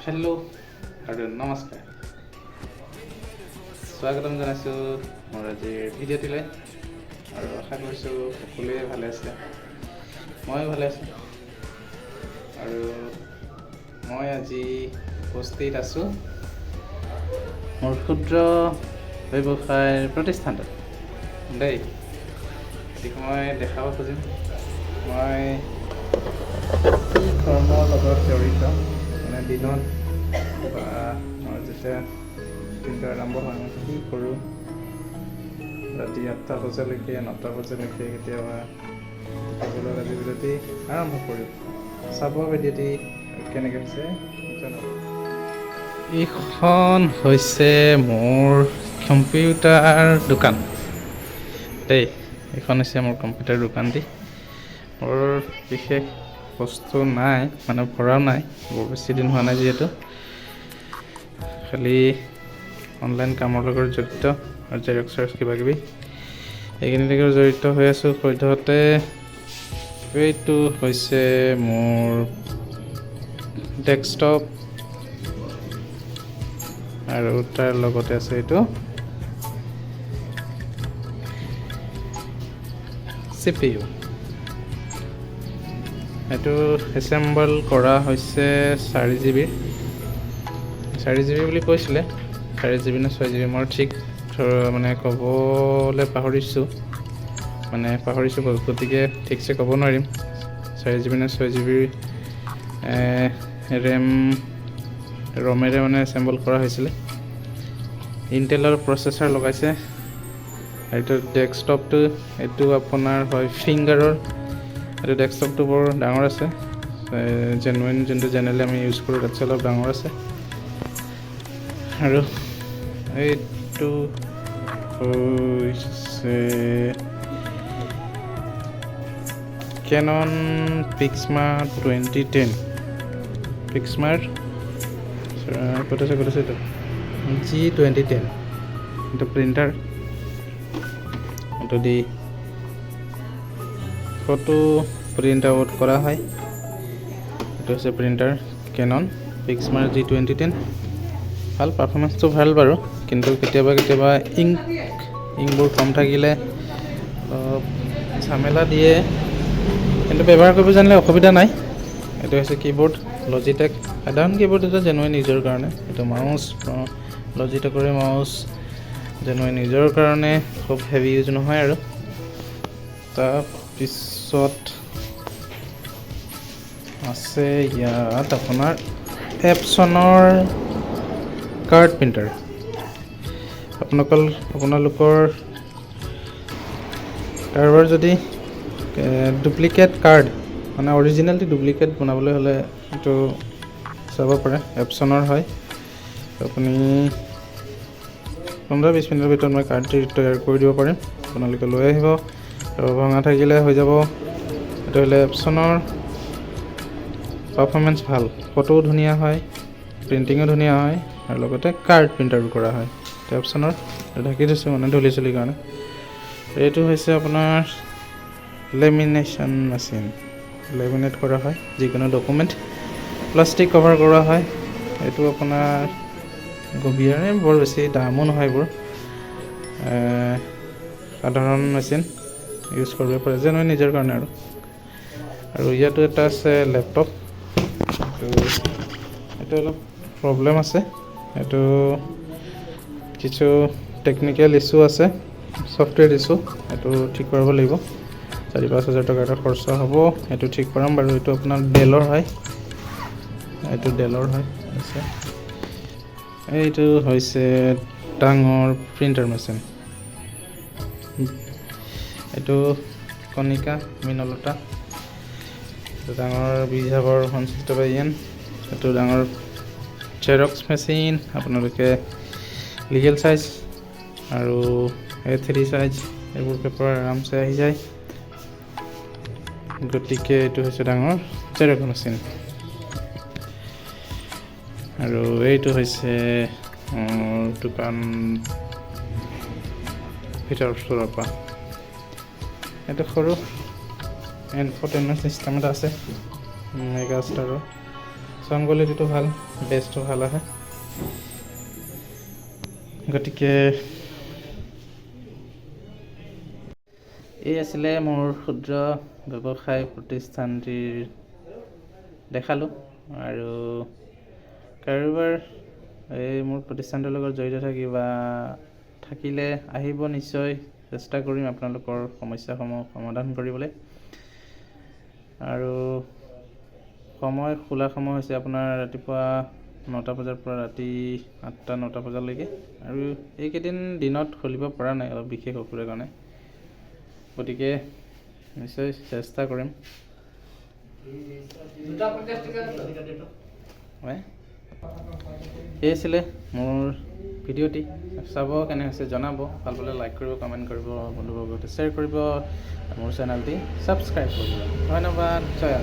Hello' আৰু নমস্কাৰ, স্বাগতম জনাইছোঁ মোৰ আজিৰ ভিডিঅ'টিলৈ। আৰু আশা কৰিছোঁ সকলোৱে ভালে আছে, মই ভালে আছোঁ। আৰু মই আজি উপস্থিত আছোঁ মোৰ ক্ষুদ্ৰ ব্যৱসায়ৰ প্ৰতিষ্ঠানটোত দেই। গতিকে মই দেখাব খুজিম মই কি কৰ্মৰ লগত জড়িত, মানে দিনত বা মই যেতিয়া দিনটো আৰম্ভ হয় মই কি কৰোঁ। ৰাতি 8টা বজালৈকে 9টা বজালৈকে কেতিয়াবা কেৱল আজি ভিডিঅ'টি আৰম্ভ কৰিম। চাব ভিডিঅ'টি কেনেকৈ হৈছে জনাব। এইখন হৈছে মোৰ কম্পিউটাৰ দোকান দেই। এইখন হৈছে মোৰ কম্পিউটাৰ দোকান দি। মোৰ বিশেষ বস্তু নাই, মানে ভৰাও নাই, বৰ বেছি দিন হোৱা নাই যিহেতু। খালি অনলাইন কামৰ লগত জড়িত আৰু জেৰক্স কিবাকিবি এইখিনিৰ লগত জড়িত হৈ আছোঁ সদ্যহতে। এইটো হৈছে মোৰ ডেস্কটপ আৰু তাৰ লগতে আছে এইটো CPU। এইটো এছেম্বল কৰা হৈছে 4GB বুলি কৈছিলে। 4GB নে 6GB মই ঠিক মানে ক'বলৈ পাহৰিছোঁ, গতিকে ঠিকছে ক'ব নোৱাৰিম 4GB নে 6GB ৰমেৰে মানে এছেম্বল কৰা হৈছিলে। ইণ্টেলৰ প্ৰচেছৰ লগাইছে। এইটো ডেস্কটপটো, এইটো আপোনাৰ হয় ফিংগাৰৰ। এইটো ডেস্কটপটো বৰ ডাঙৰ আছে, জেনুইন যোনটো জেনেৰেলি আমি ইউজ কৰোঁ তাতছে অলপ ডাঙৰ আছে। আৰু এইটো হৈছে কেনন পিক্সমাৰ 2010। পিক্সমাৰ ক'ত আছে এইটো G2010। এইটো প্ৰিণ্টাৰ, এইটো দি ফটো প্ৰিণ্ট আউট কৰা হয়। এইটো হৈছে প্ৰিণ্টাৰ কেনন পিক্সমাৰ G2010। ভাল পাৰফৰ্মেঞ্চটো ভাল বাৰু, কিন্তু কেতিয়াবা ইংকবোৰ কম থাকিলে অলপ ঝামেলা দিয়ে, কিন্তু ব্যৱহাৰ কৰিব জানিলে অসুবিধা নাই। এইটো হৈছে কীবৰ্ড লজিটেক, সাধাৰণ কীবৰ্ড। এটা জেনুইন নিজৰ কাৰণে। এইটো মাউচ লজিটেকৰে মাউচ, জেনুইন নিজৰ কাৰণে, খুব হেভি ইউজ নহয়। আৰু তাৰপিছত আছে ইয়াত আপোনাৰ এপছনৰ কাৰ্ড প্ৰিণ্টাৰ। আপোনালোকৰ কাৰোবাৰ যদি ডুপ্লিকেট কাৰ্ড, মানে অৰিজিনেলটো ডুপ্লিকেট বনাবলৈ হ'লে এইটো চাব পাৰে। এপছনৰ হয়। আপুনি 15-20 মিনিটৰ ভিতৰত মই কাৰ্ডটি তৈয়াৰ কৰি দিব পাৰিম। আপোনালোকে লৈ আহিব, আৰু ভঙা থাকিলে হৈ যাব। এইটো হ'লে এপছনৰ পাৰফৰ্মেঞ্চ ভাল, ফটোও ধুনীয়া হয়, প্ৰিণ্টিঙো ধুনীয়া হয়, আৰু লগতে কাৰ্ড প্ৰিণ্টাৰো কৰা হয়। এপছনৰ ঢাকি থৈছোঁ মানে ধূলি চুলিৰ কাৰণে। এইটো হৈছে আপোনাৰ লেমিনেশ্যন মেচিন, লেমিনেট কৰা হয় যিকোনো ডকুমেণ্ট। প্লাষ্টিক কভাৰ কৰা হয়। এইটো আপোনাৰ গভীৰে বৰ বেছি দামো নহয়। এইবোৰ সাধাৰণ মেচিন ইউজ কৰিব পাৰে, যে নহয় নিজৰ কাৰণে। আৰু ইয়াতো এটা আছে লেপটপ। এইটো অলপ প্ৰব্লেম আছে। এইটো কিছু টেকনিকেল ইছ্যু আছে, ছফ্টৱেৰ ইছ্যু। এইটো ঠিক কৰাব লাগিব। 4-5 হাজাৰ টকা এটা খৰচা হ'ব। এইটো ঠিক কৰাম বাৰু। এইটো আপোনাৰ ডেলৰ হয়। এইটো হৈছে ডাঙৰ প্ৰিণ্টাৰ মেচিন। এইটো কণিকা মিনলতা। এইটো ডাঙৰ 20,000 সঞ্চিত বাই-এন। এইটো ডাঙৰ জেৰক্স মেচিন। আপোনালোকে লিগেল চাইজ আৰু A3 চাইজ এইবোৰ পেপাৰ আৰামছে আহি যায়। গতিকে এইটো হৈছে ডাঙৰ জেৰক্স মেচিন। আৰু এইটো হৈছে দোকান ভিতৰৰ চোৰৰ পৰা। এইটো সৰু এনফটেইনমেণ্ট চিষ্টেম এটা আছে মেগা ষ্টাৰৰ। চাউণ্ড কোৱালিটিটো ভাল, বেছটো ভাল আহে। গতিকে এই আছিলে মোৰ ক্ষুদ্ৰ ব্যৱসায় প্ৰতিষ্ঠানটিৰ দেখালোঁ। আৰু কাৰোবাৰ এই মোৰ প্ৰতিষ্ঠানটোৰ লগত জড়িত থাকিলে আহিব, নিশ্চয় চেষ্টা কৰিম আপোনালোকৰ সমস্যাসমূহ সমাধান কৰিবলৈ। আৰু খোলা সময় হৈছে আপোনাৰ ৰাতিপুৱা 9টা বজাৰ পৰা ৰাতি 8টা-9টা বজালৈকে। আৰু এইকেইদিন দিনত খুলিব পৰা নাই, অলপ বিশেষ অসুবিধাৰ কাৰণে। গতিকে নিশ্চয় চেষ্টা কৰিম। এই আছিলে মোৰ ভিডিঅ'টি। চাব কেনে হৈছে জনাব, ভাল পালে লাইক কৰিব, কমেণ্ট কৰিব, বন্ধুবৰ্গৰ সৈতে শ্বেয়াৰ কৰিব, মোৰ চেনেলটি ছাবস্ক্ৰাইব কৰিব। ধন্যবাদ। জয়